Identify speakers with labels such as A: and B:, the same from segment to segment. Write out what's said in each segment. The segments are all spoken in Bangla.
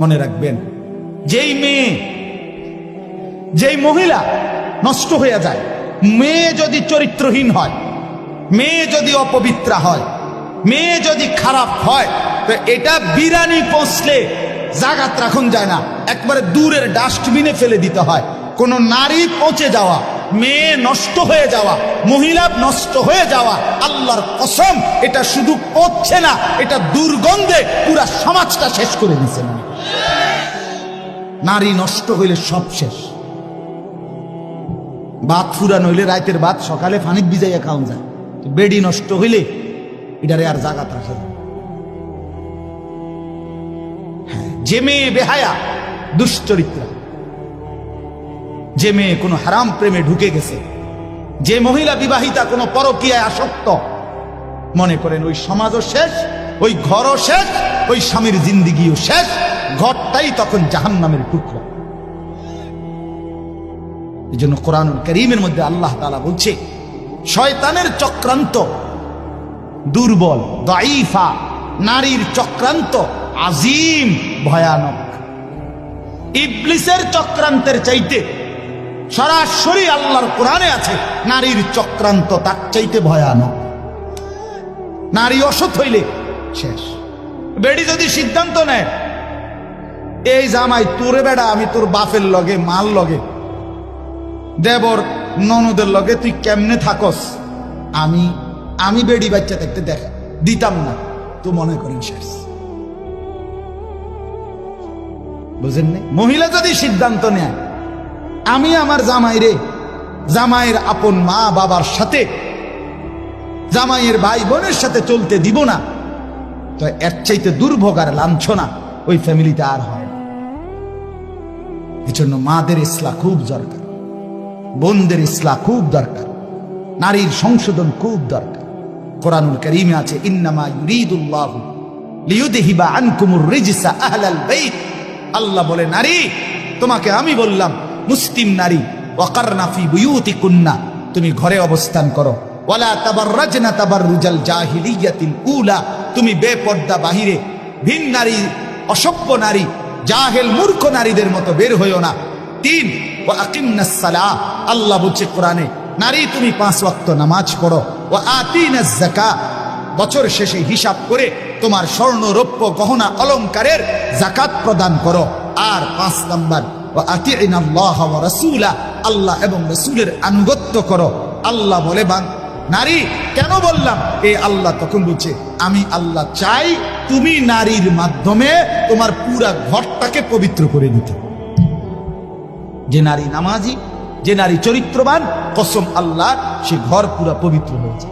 A: মনে রাখবেন, যেই মেয়ে যেই মহিলা নষ্ট হয়ে যায়, মেয়ে যদি চরিত্রহীন হয়, মেয়ে যদি অপবিত্রা হয়, মেয়ে যদি খারাপ হয়, তো এটা বিরানি পৌঁছলে জাগাত রাখুন যায় না, একবারে দূরের ডাস্টবিনে ফেলে দিতে হয়। কোন নারী পচে যাওয়া, মেয়ে নষ্ট হয়ে যাওয়া, মহিলা নষ্ট হয়ে যাওয়া, আল্লাহর কসম এটা শুধু পচছে না, এটা দুর্গন্ধে পুরা সমাজটা শেষ করে দিচ্ছে। নারী নষ্ট হইলে সব শেষ। ভাত ফুরান হইলে রাতের ভাত সকালে পানি ভিজাইয়া খাওয়া যায়, বেডি নষ্ট হইলে এটারে আর জাগাত রাখা যায়। হ্যাঁ, যে মেয়ে বেহায়া দুশ্চরিত্রা, যে মেয়ে কোনো হারাম প্রেমে ঢুকে গেছে, যে মহিলা বিবাহিতা কোনো পরকীয়ায় আসক্ত, মনে করেন ওই সমাজও শেষ, ওই ঘরও শেষ, ওই স্বামীর জিন্দিগিও শেষ, ঘরটাই তখন জাহান্নামের টুকরা। এই জন্য কোরআনুল কারীমের মধ্যে আল্লাহ তাআলা বলছে, শয়তানের চক্রান্ত দুর্বল, দাঈফা, নারীর চক্রান্ত আজিম, ভয়ানক। ইবলিসের চক্রান্তের চাইতে সরাসরি আল্লাহর কোরআনে আছে, নারীর চক্রান্ত তার চাইতে ভয়ানক। নারী অসৎ হইলে শেষ। বেডি যদি সিদ্ধান্ত নেয়, এই জামাই তোরে বেড়া আমি তোর বাপের লগে, মাল লগে, দেবর ননদের লগে তুই কেমনে থাকস, আমি বেডি বাচ্চা থাকতে দেখা দিতাম না, তো মনে করেন শেষ। বুঝেন না? মহিলা যদি সিদ্ধান্ত নেয়, আমি আমার জামাইরে, জামাইয়ের আপন মা বাবার সাথে, জামাইয়ের ভাই বোনের সাথে চলতে দিব না, তো এর চাইতে দুর্ভোগ আর লাঞ্ছনা ওই ফ্যামিলিতে আর হয় না। এজন্য মাদের ইসলাহ খুব দরকার, বোনদের ইসলাহ খুব দরকার, নারীর সংশোধন খুব দরকার। কোরআনুল কারীমে আছে, ইন্নামা ইউরিদুল্লাহু লিইউযহিবা আনকুমুর রিজসা আহলাল বাইত। আল্লাহ বলে, নারী তোমাকে আমি বললাম, মুসলিম নারী, ওয়াকারনা ফি বুয়ুতিকুন্না, তুমি ঘরে অবস্থান করো, ওয়ালা তাবাররাজনা তাবাররুজাল জাহিলিয়াতিল উলা, তুমি বেপর্দা বাহিরে ভিন নারী, অসভ্য নারী, জাহেল মূর্খ নারীদের মতো বের হইও না। 3, ওয়া আকিমনাস সালাহ, আল্লাহ বলছে কোরআনে, নারী তুমি 5 ওয়াক্ত নামাজ পড়ো, ওয়া আতিনাজ যাকাত, বছর শেষে হিসাব করে তোমার স্বর্ণ রৌপ্য গহনা অলংকারের যাকাত প্রদান করো। আর 5 নাম্বার, ওয়া আতিইনাল্লাহ ওয়া রাসূলা, আল্লাহ এবং রাসূলের আনুগত্য করো। আল্লাহ বলে, নারী কেন বললাম? এই আল্লাহ তখন বলছে, আমি আল্লাহ চাই তুমি নারীর মাধ্যমে তোমার পুরা ঘরটাকে পবিত্র করে দিতে। যে নারী নামাজি, যে নারী চরিত্রবান, কসম আল্লাহ, সে ঘর পুরা পবিত্র হয়েছে।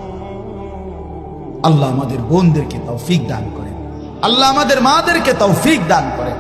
A: আল্লাহ আমাদের বোনদেরকে তৌফিক দান করেন, আল্লাহ আমাদের মাদেরকে তৌফিক দান করেন।